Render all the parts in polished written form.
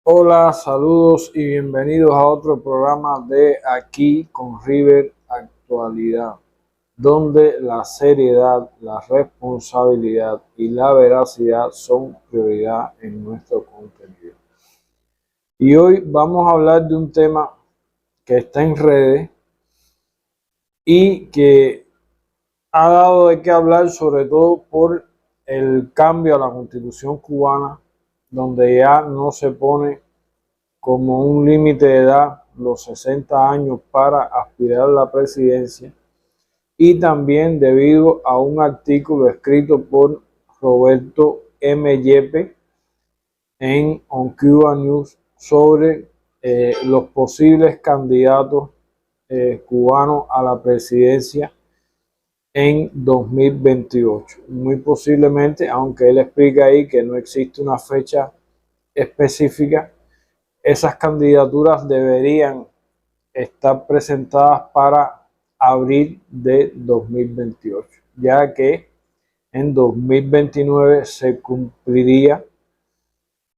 Hola, saludos y bienvenidos a otro programa de Aquí con River Actualidad, donde la seriedad, la responsabilidad y la veracidad son prioridad en nuestro contenido. Y hoy vamos a hablar de un tema que está en redes y que ha dado de qué hablar, sobre todo por el cambio a la Constitución cubana, donde ya no se pone como un límite de edad los 60 años para aspirar a la presidencia, y también debido a un artículo escrito por Roberto M. Yepes en On Cuba News sobre los posibles candidatos cubanos a la presidencia en 2028. Muy posiblemente, aunque él explica ahí que no existe una fecha específica, esas candidaturas deberían estar presentadas para abril de 2028, ya que en 2029 se cumpliría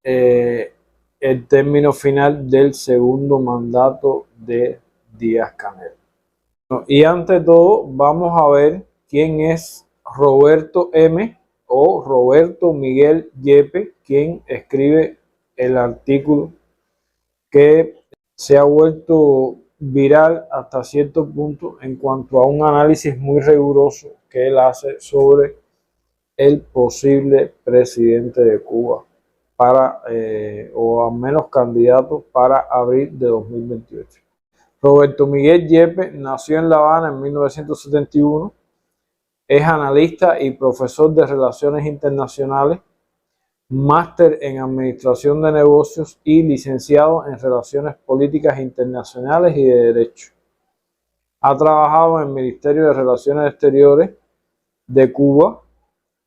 eh, el término final del segundo mandato de Díaz-Canel. Y ante todo, vamos a ver quién es Roberto M. o Roberto Miguel Yepes, quien escribe el artículo que se ha vuelto viral hasta cierto punto en cuanto a un análisis muy riguroso que él hace sobre el posible presidente de Cuba para, o al menos candidato para abril de 2028. Roberto Miguel Yepes nació en La Habana en 1971, es analista y profesor de Relaciones Internacionales, máster en Administración de Negocios y licenciado en Relaciones Políticas Internacionales y de Derecho. Ha trabajado en el Ministerio de Relaciones Exteriores de Cuba,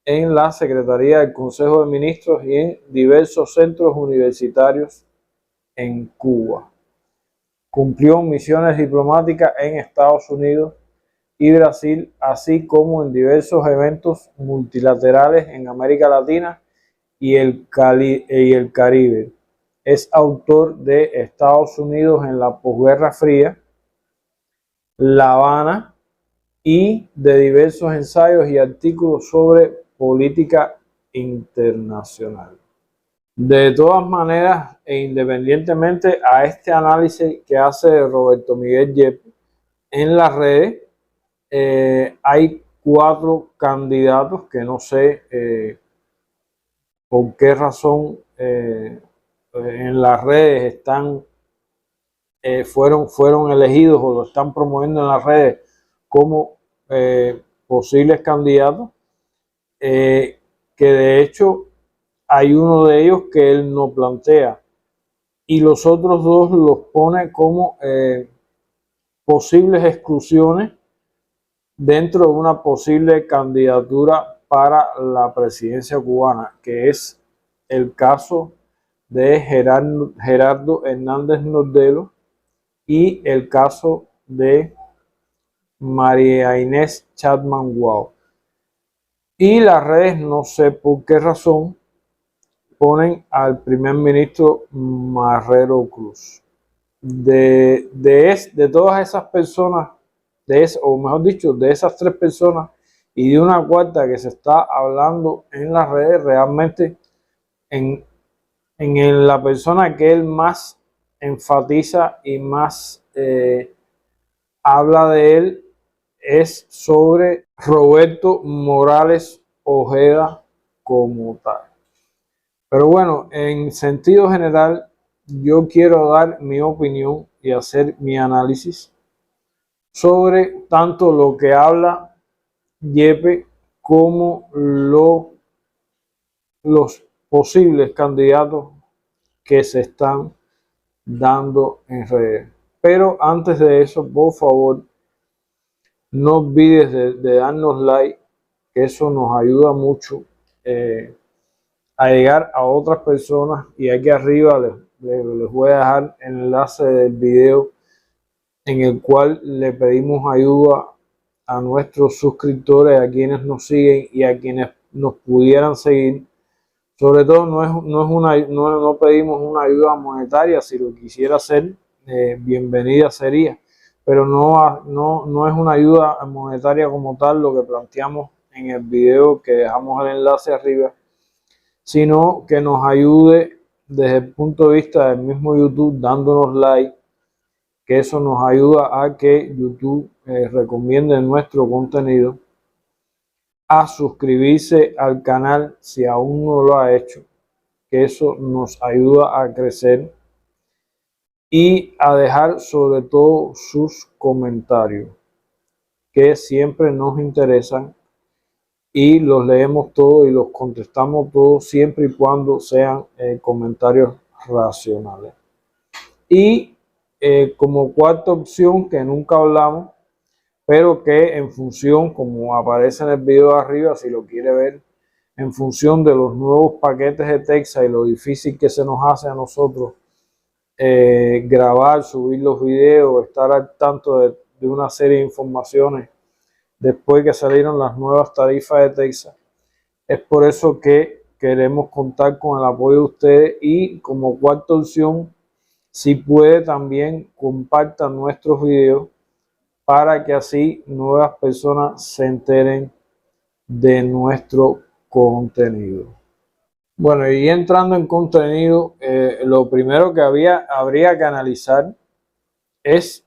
en la Secretaría del Consejo de Ministros y en diversos centros universitarios en Cuba. Cumplió misiones diplomáticas en Estados Unidos y Brasil, así como en diversos eventos multilaterales en América Latina y el Caribe. Es autor de Estados Unidos en la posguerra fría, La Habana, y de diversos ensayos y artículos sobre política internacional. De todas maneras, e independientemente a este análisis que hace Roberto Miguel Yepes en las redes, hay 4 candidatos que no sé por qué razón en las redes fueron elegidos o lo están promoviendo en las redes como posibles candidatos, que de hecho hay uno de ellos que él no plantea y los otros 2 los pone como posibles exclusiones dentro de una posible candidatura para la presidencia cubana, que es el caso de Gerardo Hernández Nordelo y el caso de María Inés Chapman Wow. Y las redes, no sé por qué razón, ponen al primer ministro Marrero Cruz. De todas esas personas, o mejor dicho, de esas 3 personas y de una cuarta que se está hablando en las redes, realmente en la persona que él más enfatiza y más habla de él es sobre Roberto Morales Ojeda como tal. Pero bueno, en sentido general, yo quiero dar mi opinión y hacer mi análisis sobre tanto lo que habla Yepes como los posibles candidatos que se están dando en redes. Pero antes de eso, por favor, no olvides de darnos like, que eso nos ayuda mucho a llegar a otras personas. Y aquí arriba les voy a dejar el enlace del video en el cual le pedimos ayuda a nuestros suscriptores, a quienes nos siguen y a quienes nos pudieran seguir, Sobre todo no pedimos una ayuda monetaria, si lo quisiera hacer, bienvenida sería, pero no es una ayuda monetaria como tal lo que planteamos en el video que dejamos el enlace arriba, sino que nos ayude desde el punto de vista del mismo YouTube dándonos like, que eso nos ayuda a que YouTube recomiende nuestro contenido, a suscribirse al canal si aún no lo ha hecho, que eso nos ayuda a crecer, y a dejar sobre todo sus comentarios, que siempre nos interesan y los leemos todos y los contestamos todos siempre y cuando sean comentarios racionales. Y como cuarta opción, que nunca hablamos, pero que en función, como aparece en el video de arriba, si lo quiere ver, en función de los nuevos paquetes de Texas y lo difícil que se nos hace a nosotros grabar, subir los videos, estar al tanto de una serie de informaciones después que salieron las nuevas tarifas de Texas. Es por eso que queremos contar con el apoyo de ustedes, y como cuarta opción, si puede también compartan nuestros videos para que así nuevas personas se enteren de nuestro contenido. Bueno, y entrando en contenido, lo primero que habría que analizar es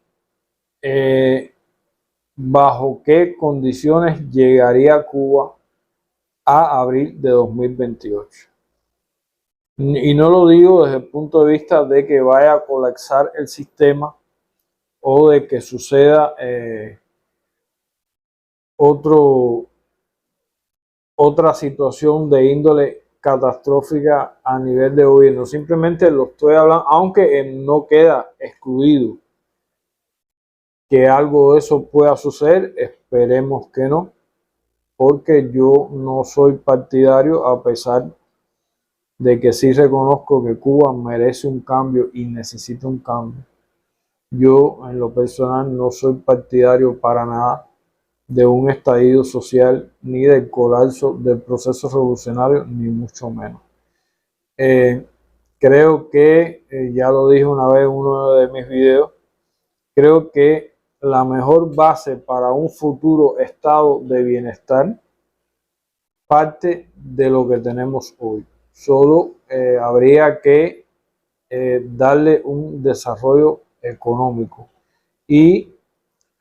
bajo qué condiciones llegaría Cuba a abril de 2028. Y no lo digo desde el punto de vista de que vaya a colapsar el sistema o de que suceda otra situación de índole catastrófica a nivel de gobierno. Simplemente lo estoy hablando, aunque no queda excluido que algo de eso pueda suceder, esperemos que no, porque yo no soy partidario, a pesar de que sí reconozco que Cuba merece un cambio y necesita un cambio. Yo en lo personal no soy partidario para nada de un estallido social, ni del colapso del proceso revolucionario, ni mucho menos. Creo que, ya lo dije una vez en uno de mis videos, creo que la mejor base para un futuro estado de bienestar parte de lo que tenemos hoy. Solo habría que darle un desarrollo económico y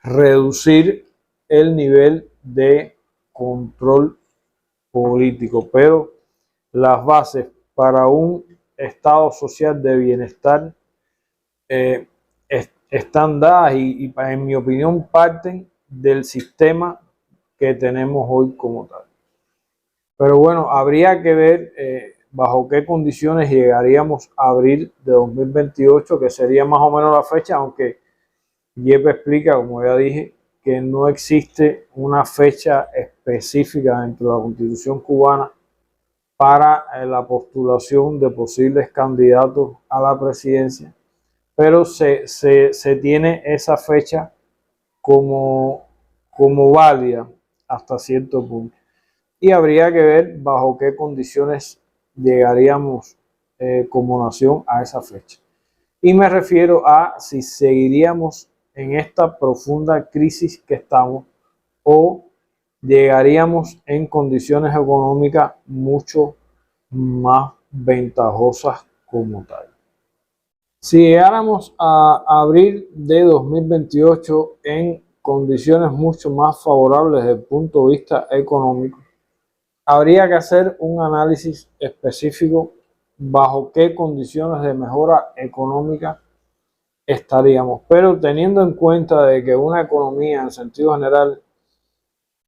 reducir el nivel de control político, pero las bases para un estado social de bienestar están dadas y en mi opinión parten del sistema que tenemos hoy como tal. Pero bueno, habría que ver bajo qué condiciones llegaríamos a abril de 2028, que sería más o menos la fecha, aunque Yepes explica, como ya dije, que no existe una fecha específica dentro de la Constitución cubana para la postulación de posibles candidatos a la presidencia, pero se tiene esa fecha como válida hasta cierto punto. Y habría que ver bajo qué condiciones llegaríamos como nación a esa fecha. Y me refiero a si seguiríamos en esta profunda crisis que estamos, o llegaríamos en condiciones económicas mucho más ventajosas como tal. Si llegáramos a abril de 2028 en condiciones mucho más favorables desde el punto de vista económico, habría que hacer un análisis específico bajo qué condiciones de mejora económica estaríamos, pero teniendo en cuenta de que una economía en sentido general,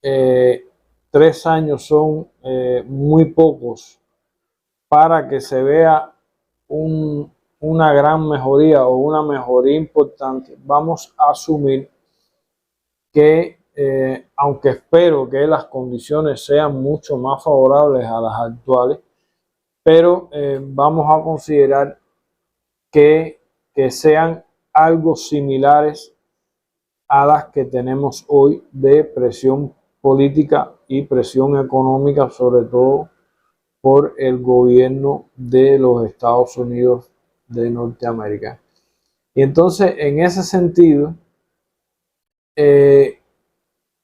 3 años son muy pocos para que se vea una gran mejoría o una mejoría importante, vamos a asumir que, aunque espero que las condiciones sean mucho más favorables a las actuales, pero vamos a considerar que sean algo similares a las que tenemos hoy, de presión política y presión económica, sobre todo por el gobierno de los Estados Unidos de Norteamérica. Y entonces, en ese sentido,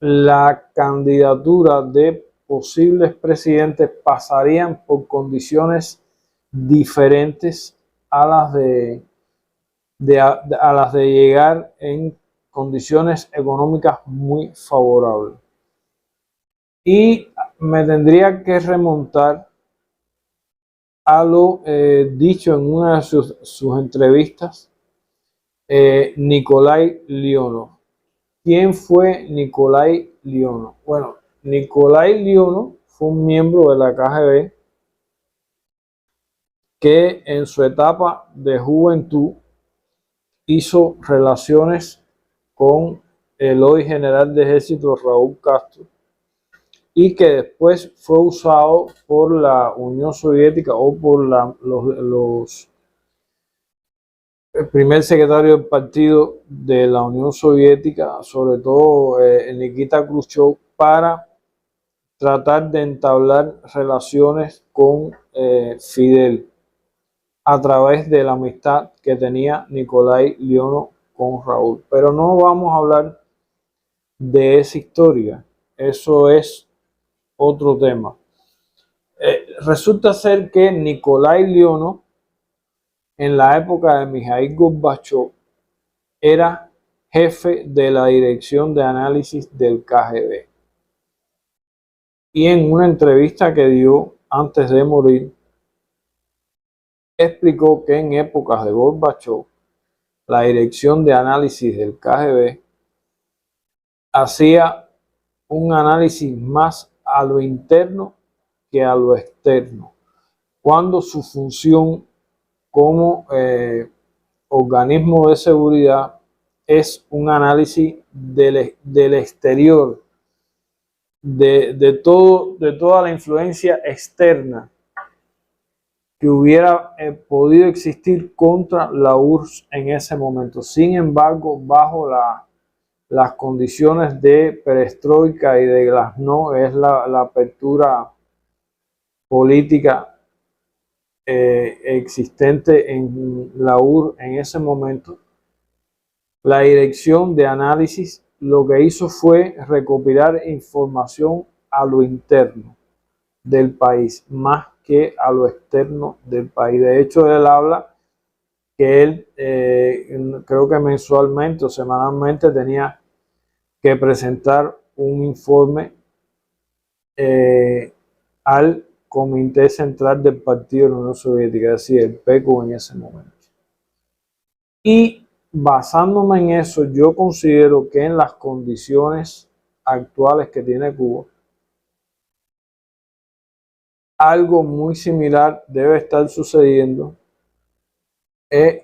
la candidatura de posibles presidentes pasarían por condiciones diferentes a las a las de llegar en condiciones económicas muy favorables. Y me tendría que remontar a lo dicho en una de sus entrevistas, Nikolai Leonov. ¿Quién fue Nikolai Leonov? Bueno, Nikolai Leonov fue un miembro de la KGB que en su etapa de juventud hizo relaciones con el hoy general de ejército Raúl Castro y que después fue usado por la Unión Soviética o por el primer secretario del partido de la Unión Soviética, sobre todo Nikita Khrushchev, para tratar de entablar relaciones con Fidel a través de la amistad que tenía Nikolai Leonov con Raúl. Pero no vamos a hablar de esa historia, eso es otro tema. Resulta ser que Nikolai Leonov, en la época de Mikhail Gorbachev, era jefe de la dirección de análisis del KGB. Y en una entrevista que dio antes de morir, explicó que en épocas de Gorbachev, la dirección de análisis del KGB hacía un análisis más a lo interno que a lo externo, cuando su función como organismo de seguridad es un análisis del exterior, de toda la influencia externa que hubiera podido existir contra la URSS en ese momento. Sin embargo, bajo las condiciones de perestroika y de glasnost, es la apertura política existente en la URSS en ese momento, la dirección de análisis lo que hizo fue recopilar información a lo interno del país, más que a lo externo del país. De hecho, él habla que él, creo que mensualmente o semanalmente, tenía que presentar un informe al Comité Central del Partido de la Unión Soviética, es decir, el PECO en ese momento. Y basándome en eso, yo considero que en las condiciones actuales que tiene Cuba, algo muy similar debe estar sucediendo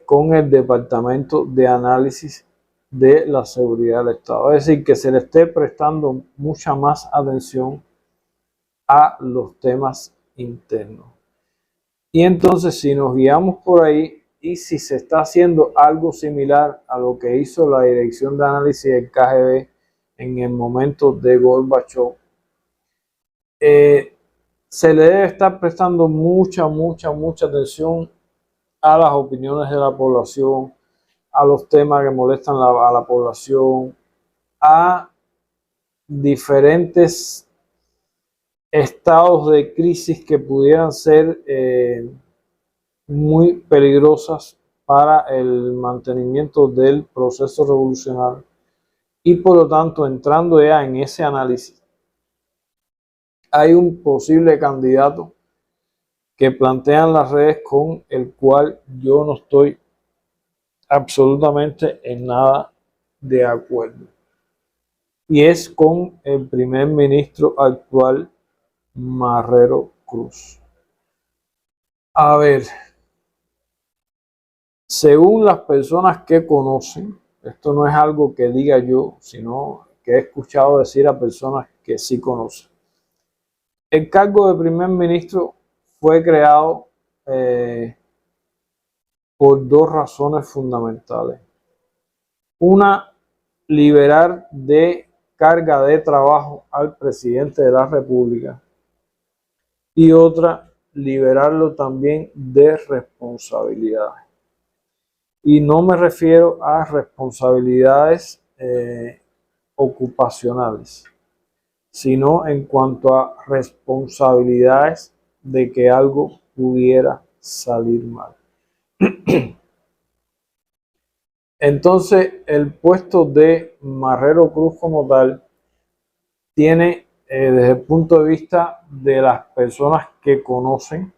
con el Departamento de Análisis de la Seguridad del Estado. Es decir, que se le esté prestando mucha más atención a los temas internos. Y entonces, si nos guiamos por ahí y si se está haciendo algo similar a lo que hizo la Dirección de Análisis del KGB en el momento de Gorbachev, se le debe estar prestando mucha atención a las opiniones de la población, a los temas que molestan a la población, a diferentes estados de crisis que pudieran ser muy peligrosas para el mantenimiento del proceso revolucionario. Y por lo tanto, entrando ya en ese análisis, hay un posible candidato que plantean las redes con el cual yo no estoy absolutamente en nada de acuerdo. Y es con el primer ministro actual, Marrero Cruz. A ver, según las personas que conocen, esto no es algo que diga yo, sino que he escuchado decir a personas que sí conocen. El cargo de primer ministro fue creado por dos razones fundamentales. Una, liberar de carga de trabajo al presidente de la República. Y otra, liberarlo también de responsabilidades. Y no me refiero a responsabilidades ocupacionales, sino en cuanto a responsabilidades de que algo pudiera salir mal. Entonces, el puesto de Marrero Cruz como tal tiene, desde el punto de vista de las personas que conocen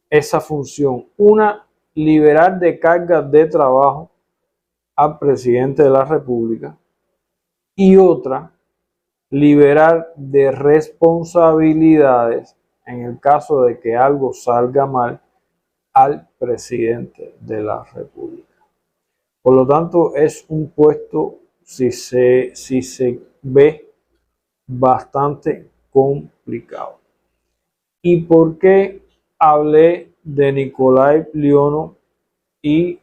esa función, una, liberar de cargas de trabajo al presidente de la República, y otra, liberar de responsabilidades en el caso de que algo salga mal al presidente de la República. Por lo tanto, es un puesto, si se ve, bastante complicado. ¿Y por qué hablé de Nikolai Plionov y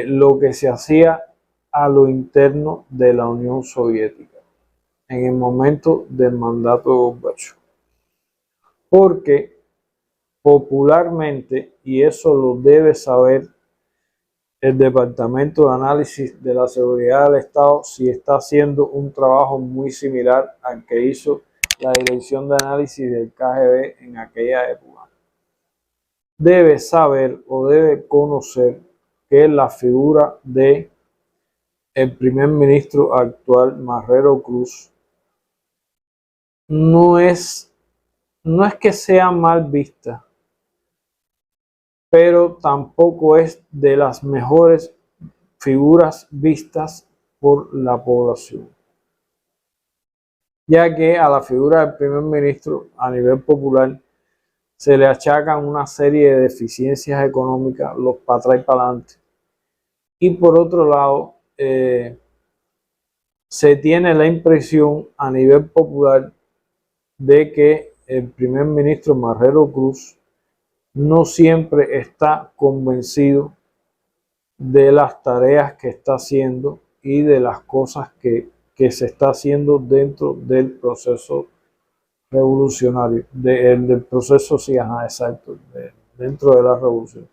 lo que se hacía a lo interno de la Unión Soviética en el momento del mandato de Gorbachov? Porque popularmente, y eso lo debe saber el Departamento de Análisis de la Seguridad del Estado, si está haciendo un trabajo muy similar al que hizo la Dirección de Análisis del KGB en aquella época, debe saber o debe conocer que la figura de el primer ministro actual, Marrero Cruz, no es que sea mal vista, pero tampoco es de las mejores figuras vistas por la población, ya que a la figura del primer ministro a nivel popular se le achacan una serie de deficiencias económicas, los para atrás y para adelante, y por otro lado se tiene la impresión a nivel popular de que el primer ministro Marrero Cruz no siempre está convencido de las tareas que está haciendo y de las cosas que se está haciendo dentro del proceso revolucionario, del proceso, sí, exacto, dentro de la revolución.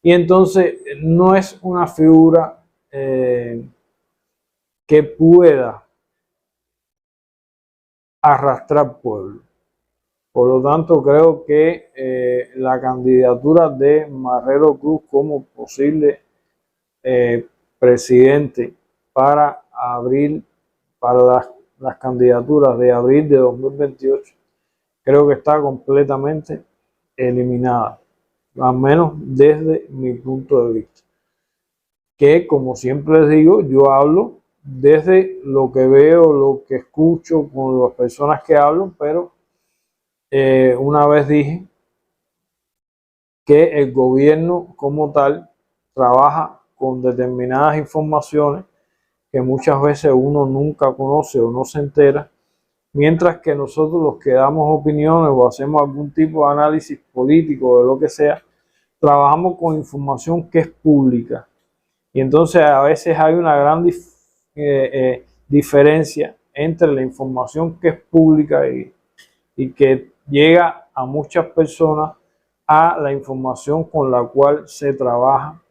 Y entonces no es una figura que pueda arrastrar pueblo. Por lo tanto, creo que la candidatura de Marrero Cruz como posible presidente para abril, para las candidaturas de abril de 2028, creo que está completamente eliminada, al menos desde mi punto de vista. Que, como siempre les digo, yo hablo desde lo que veo, lo que escucho con las personas que hablo, pero una vez dije que el gobierno como tal trabaja con determinadas informaciones que muchas veces uno nunca conoce o no se entera, mientras que nosotros, los que damos opiniones o hacemos algún tipo de análisis político o de lo que sea, trabajamos con información que es pública. Y entonces a veces hay una gran diferencia entre la información que es pública y que llega a muchas personas a la información con la cual se trabaja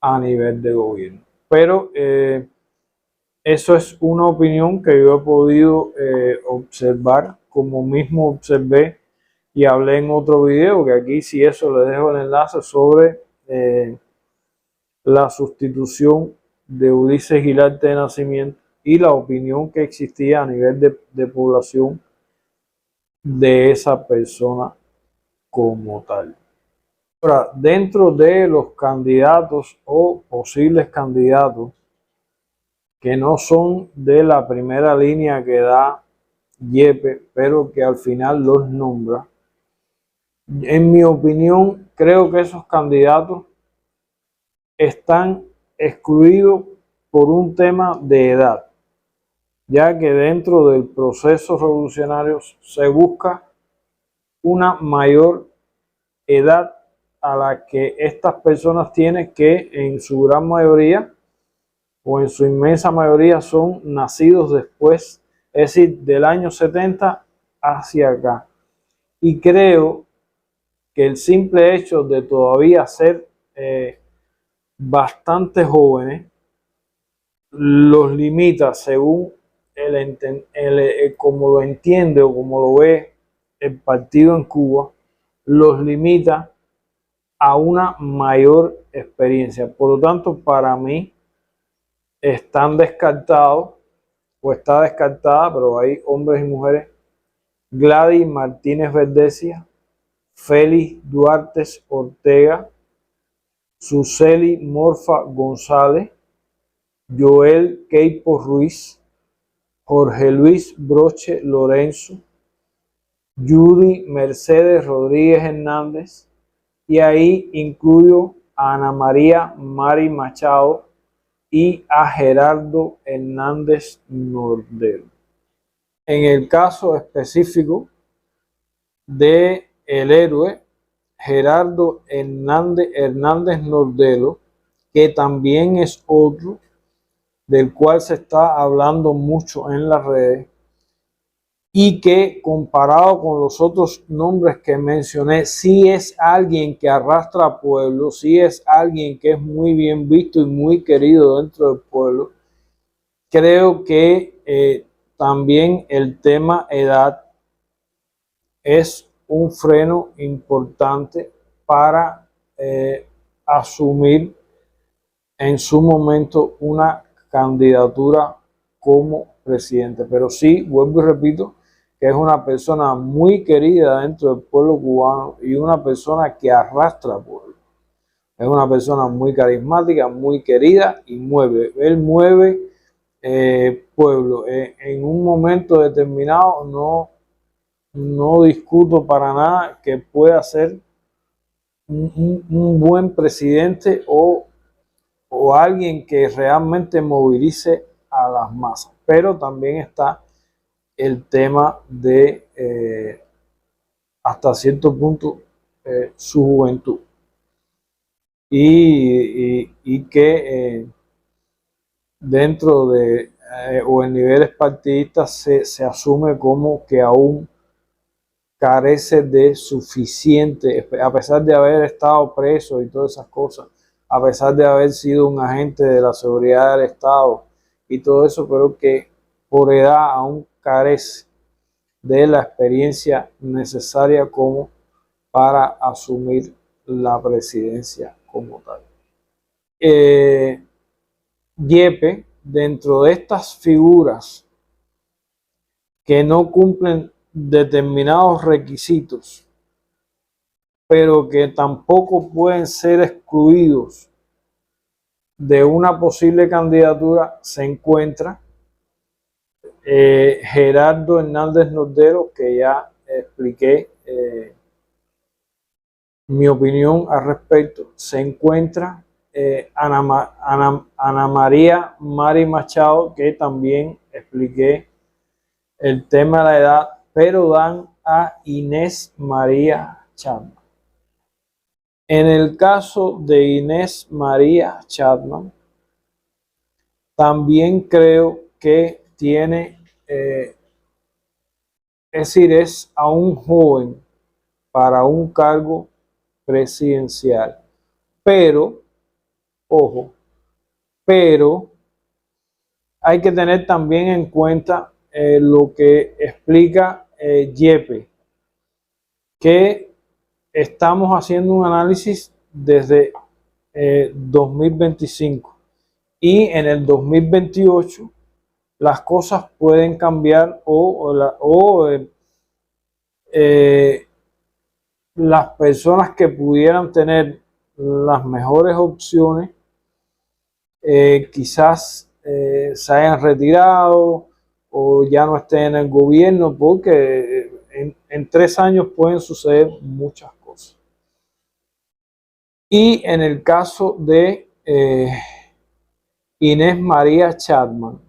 a nivel de gobierno. Pero eso es una opinión que yo he podido observar, como mismo observé y hablé en otro video, que aquí, si eso, les dejo el enlace, sobre la sustitución de Ulises Gilarte de Nacimiento y la opinión que existía a nivel de población de esa persona como tal. Ahora, dentro de los candidatos o posibles candidatos que no son de la primera línea que da Yepes, pero que al final los nombra, en mi opinión, creo que esos candidatos están excluidos por un tema de edad, ya que dentro del proceso revolucionario se busca una mayor edad a la que estas personas tienen, que en su gran mayoría o en su inmensa mayoría son nacidos después, es decir, del año 70 hacia acá. Y creo que el simple hecho de todavía ser bastante jóvenes los limita, según como lo entiende o como lo ve el partido en Cuba, los limita a una mayor experiencia. Por lo tanto, para mí están descartados o está descartada, pero hay hombres y mujeres: Gladys Martínez Verdesia, Félix Duarte Ortega, Suseli Morfa González, Joel Queipo Ruiz, Jorge Luis Broche Lorenzo, Judy Mercedes Rodríguez Hernández, y ahí incluyo a Ana María Mari Machado y a Gerardo Hernández Nordero. En el caso específico de el héroe Gerardo Hernández Nordero, que también es otro del cual se está hablando mucho en las redes, y que comparado con los otros nombres que mencioné, sí es alguien que arrastra a pueblo, sí es alguien que es muy bien visto y muy querido dentro del pueblo. Creo que también el tema edad es un freno importante para asumir en su momento una candidatura como presidente. Pero sí, vuelvo y repito, que es una persona muy querida dentro del pueblo cubano y una persona que arrastra pueblo. Es una persona muy carismática, muy querida y mueve. Él mueve pueblo. En un momento determinado no discuto para nada que pueda ser un buen presidente o alguien que realmente movilice a las masas. Pero también está el tema de hasta cierto punto su juventud y que dentro de o en niveles partidistas se asume como que aún carece de suficiente, a pesar de haber estado preso y todas esas cosas, a pesar de haber sido un agente de la seguridad del Estado y todo eso, pero que por edad aún carece de la experiencia necesaria como para asumir la presidencia como tal. Yepes, dentro de estas figuras que no cumplen determinados requisitos, pero que tampoco pueden ser excluidos de una posible candidatura, se encuentra Gerardo Hernández Nordero, que ya expliqué mi opinión al respecto. Se encuentra Ana María Mari Machado, que también expliqué el tema de la edad, pero dan a Inés María Chapman. En el caso de Inés María Chapman, también creo que tiene, es decir, es aún joven para un cargo presidencial, pero, ojo, pero hay que tener también en cuenta lo que explica Yepes, que estamos haciendo un análisis desde 2025 y en el 2028 las cosas pueden cambiar las personas que pudieran tener las mejores opciones quizás se hayan retirado o ya no estén en el gobierno, porque en 3 años pueden suceder muchas cosas. Y en el caso de Inés María Chapman,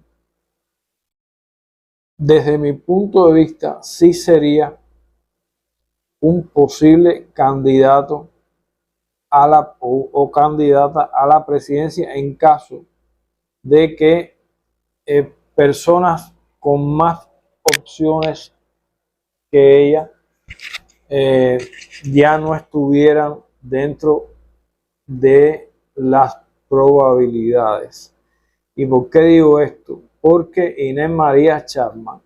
desde mi punto de vista, sí sería un posible candidato a la o candidata a la presidencia en caso de que personas con más opciones que ella eh, ya no estuvieran dentro de las probabilidades. ¿Y por qué digo esto? Porque Inés María Chapman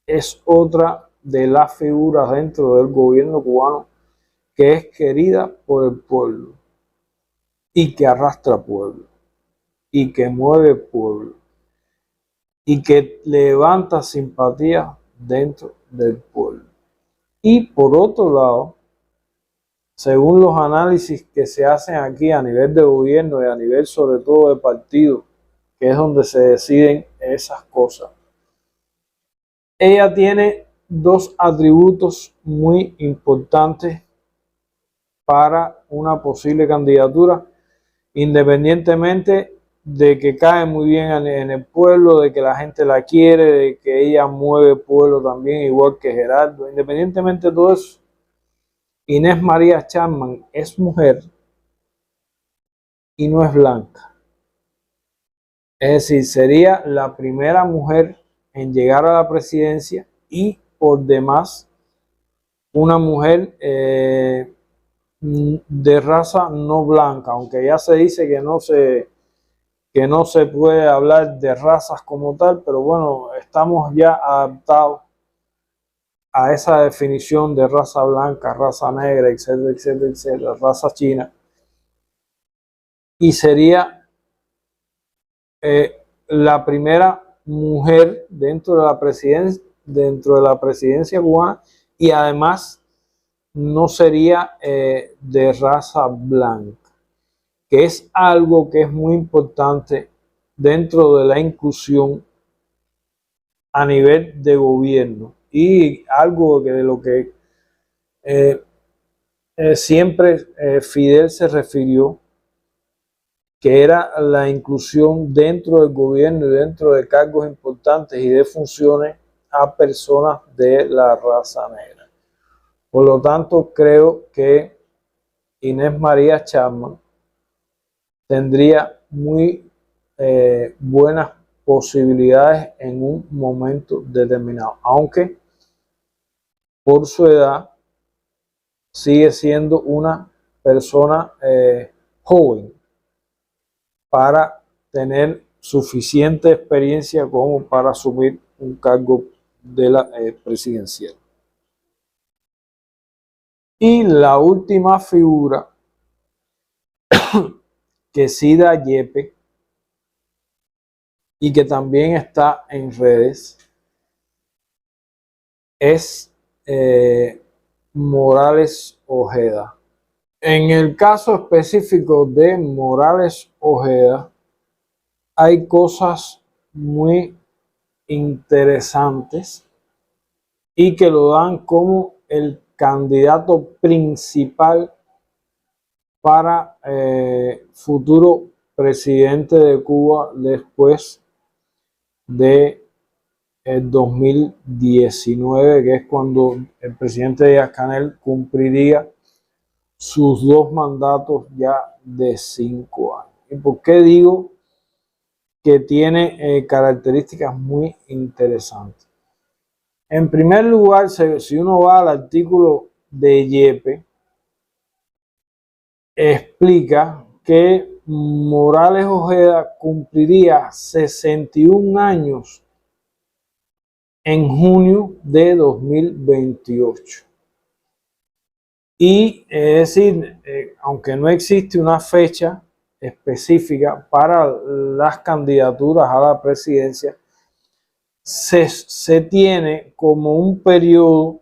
es otra de las figuras dentro del gobierno cubano que es querida por el pueblo y que arrastra pueblo y que mueve pueblo y que levanta simpatía dentro del pueblo. Y por otro lado, según los análisis que se hacen aquí a nivel de gobierno y a nivel sobre todo de partido, que es donde se deciden esas cosas, ella tiene dos atributos muy importantes para una posible candidatura, independientemente de que cae muy bien en el pueblo, de que la gente la quiere, de que ella mueve pueblo también, igual que Gerardo. Independientemente de todo eso, Inés María Chapman es mujer y no es blanca. Es decir, sería la primera mujer en llegar a la presidencia y por demás una mujer de raza no blanca, aunque ya se dice que no se puede hablar de razas como tal, pero bueno, estamos ya adaptados a esa definición de raza blanca, raza negra, etcétera, etcétera, etcétera, raza china. Y sería la primera mujer dentro de la presidencia cubana y además no sería de raza blanca, que es algo que es muy importante dentro de la inclusión a nivel de gobierno y algo que de lo que eh, siempre Fidel se refirió, que era la inclusión dentro del gobierno y dentro de cargos importantes y de funciones a personas de la raza negra. Por lo tanto, creo que Inés María Chapman tendría muy buenas posibilidades en un momento determinado, aunque por su edad sigue siendo una persona joven para tener suficiente experiencia como para asumir un cargo de la presidencial. Y la última figura que sí da Yepe y que también está en redes es Morales Ojeda. En el caso específico de Morales Ojeda, hay cosas muy interesantes y que lo dan como el candidato principal para futuro presidente de Cuba después de el 2019, que es cuando el presidente Díaz-Canel cumpliría sus dos mandatos ya de 5 años. ¿Y por qué digo que tiene características muy interesantes? En primer lugar, si uno va al artículo de Yepe, explica que Morales Ojeda cumpliría 61 años en junio de 2028. Y es decir, aunque no existe una fecha específica para las candidaturas a la presidencia, se tiene como un periodo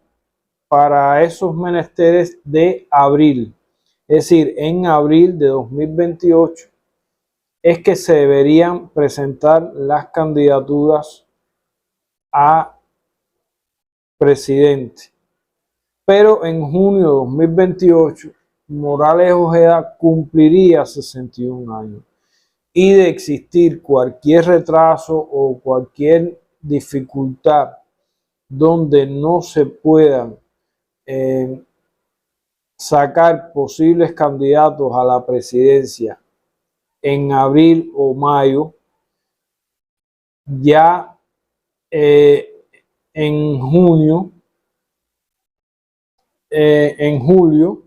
para esos menesteres de abril. Es decir, en abril de 2028 es que se deberían presentar las candidaturas a presidente. Pero en junio de 2028, Morales Ojeda cumpliría 61 años. Y de existir cualquier retraso o cualquier dificultad donde no se puedan sacar posibles candidatos a la presidencia en abril o mayo, ya en junio en julio,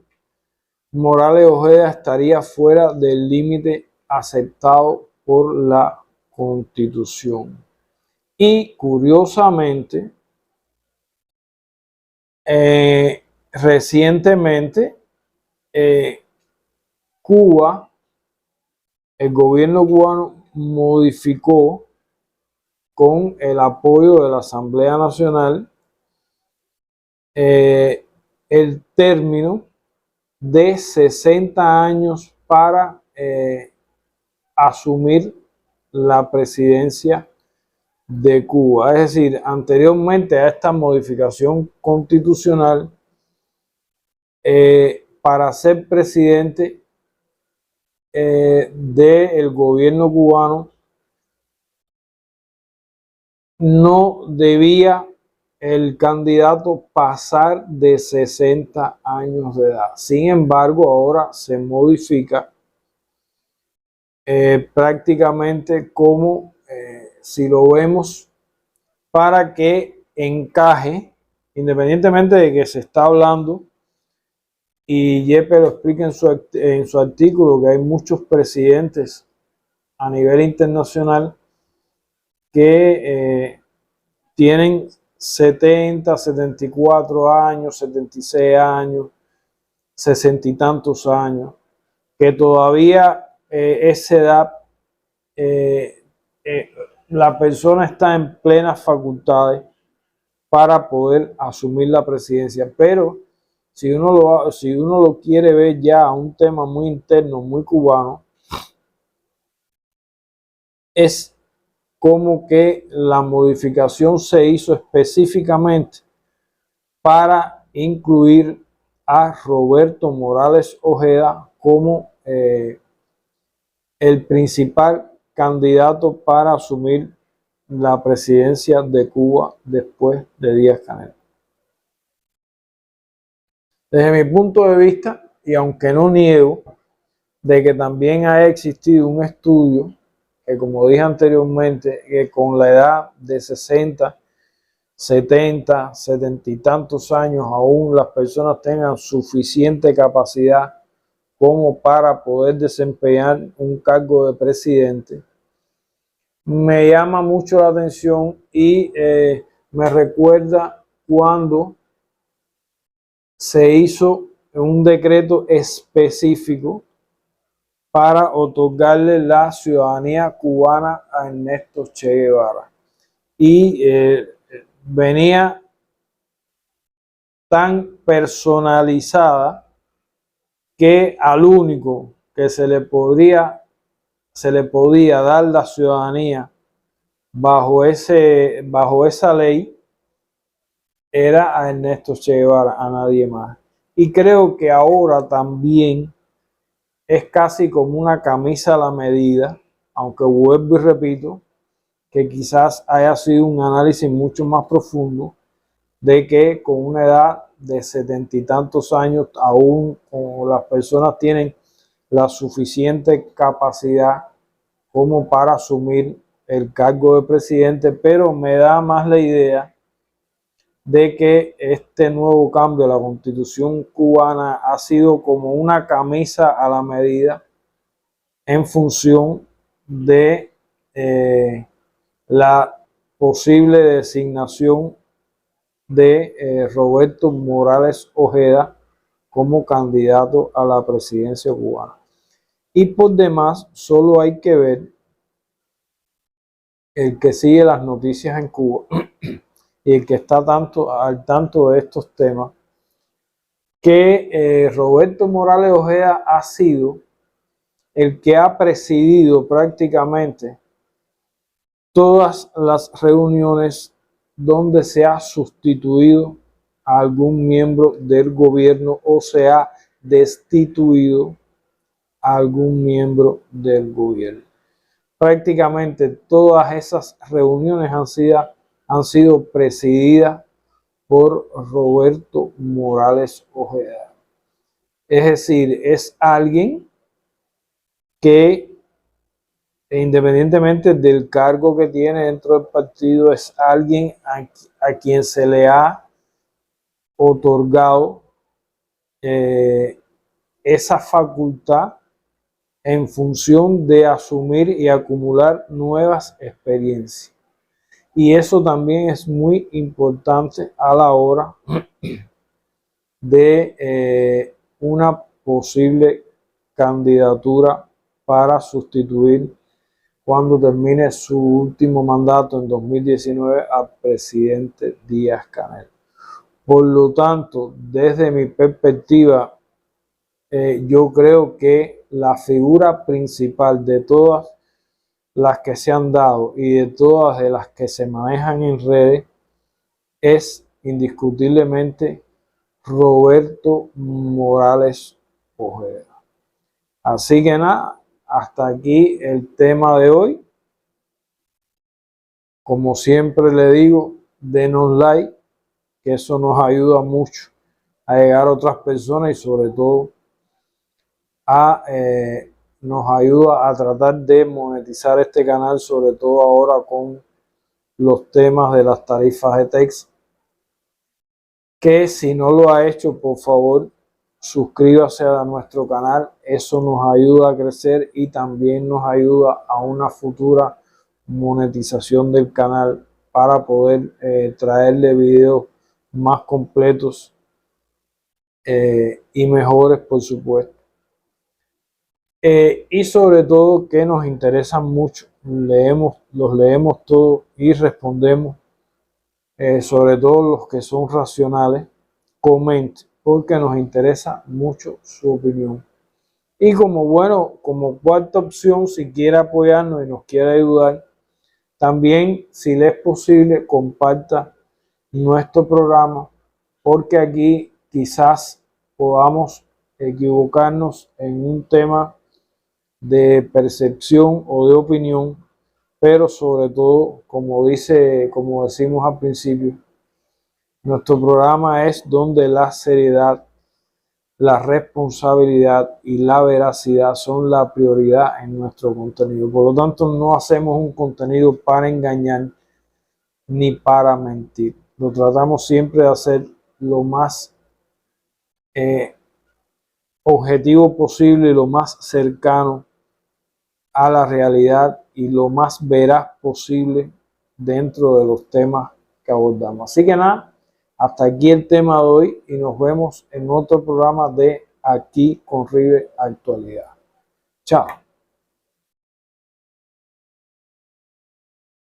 Morales Ojeda estaría fuera del límite aceptado por la Constitución. Y curiosamente, recientemente, Cuba, el gobierno cubano modificó con el apoyo de la Asamblea Nacional el término de 60 años para asumir la presidencia de Cuba. Es decir, anteriormente a esta modificación constitucional, para ser presidente del gobierno cubano no debía el candidato pasar de 60 años de edad. Sin embargo, ahora se modifica prácticamente como, si lo vemos, para que encaje, independientemente de que se está hablando, y Yepes lo explica en su artículo, que hay muchos presidentes a nivel internacional que tienen 70, 74 años, 76 años, 60 y tantos años, que todavía esa edad la persona está en plenas facultades para poder asumir la presidencia. Pero si uno lo quiere ver ya a un tema muy interno, muy cubano, es como que la modificación se hizo específicamente para incluir a Roberto Morales Ojeda como el principal candidato para asumir la presidencia de Cuba después de Díaz-Canel. Desde mi punto de vista, y aunque no niego de que también ha existido un estudio que, como dije anteriormente, que con la edad de 60, 70, 70 y tantos años aún las personas tengan suficiente capacidad como para poder desempeñar un cargo de presidente, me llama mucho la atención y me recuerda cuando se hizo un decreto específico para otorgarle la ciudadanía cubana a Ernesto Che Guevara. Y venía tan personalizada que al único que se le podía dar la ciudadanía bajo esa ley era a Ernesto Che Guevara, a nadie más. Y creo que ahora también es casi como una camisa a la medida, aunque vuelvo y repito que quizás haya sido un análisis mucho más profundo, de que con una edad de 70 y tantos años aún las personas tienen la suficiente capacidad como para asumir el cargo de presidente, pero me da más la idea de que este nuevo cambio a la Constitución cubana ha sido como una camisa a la medida en función de la posible designación de Roberto Morales Ojeda como candidato a la presidencia cubana. Y por demás, solo hay que ver el que sigue las noticias en Cuba y el que está al tanto de estos temas, que Roberto Morales Ojeda ha sido el que ha presidido prácticamente todas las reuniones donde se ha sustituido a algún miembro del gobierno o se ha destituido a algún miembro del gobierno. Prácticamente todas esas reuniones han sido presididas por Roberto Morales Ojeda. Es decir, es alguien que, independientemente del cargo que tiene dentro del partido, es alguien a quien se le ha otorgado esa facultad en función de asumir y acumular nuevas experiencias. Y eso también es muy importante a la hora de una posible candidatura para sustituir cuando termine su último mandato en 2019 al presidente Díaz-Canel. Por lo tanto, desde mi perspectiva, yo creo que la figura principal de todas las que se han dado y de todas de las que se manejan en redes es indiscutiblemente Roberto Morales Ojeda. Así que nada, hasta aquí el tema de hoy. Como siempre le digo, denos like, que eso nos ayuda mucho a llegar a otras personas y sobre todo nos ayuda a tratar de monetizar este canal, sobre todo ahora con los temas de las tarifas de Text, que si no lo ha hecho, por favor, suscríbase a nuestro canal. Eso nos ayuda a crecer y también nos ayuda a una futura monetización del canal para poder traerle videos más completos y mejores, por supuesto. Y sobre todo que nos interesan mucho, los leemos todos y respondemos, sobre todo los que son racionales. Comente, porque nos interesa mucho su opinión. Y como cuarta opción, si quiere apoyarnos y nos quiere ayudar, también, si le es posible, comparta nuestro programa, porque aquí quizás podamos equivocarnos en un tema de percepción o de opinión, pero sobre todo, como decimos al principio, nuestro programa es donde la seriedad, la responsabilidad y la veracidad son la prioridad en nuestro contenido. Por lo tanto, no hacemos un contenido para engañar ni para mentir. Lo tratamos siempre de hacer lo más objetivo posible y lo más cercano a la realidad y lo más veraz posible dentro de los temas que abordamos. Así que nada, hasta aquí el tema de hoy y nos vemos en otro programa de Aquí con River Actualidad. Chao.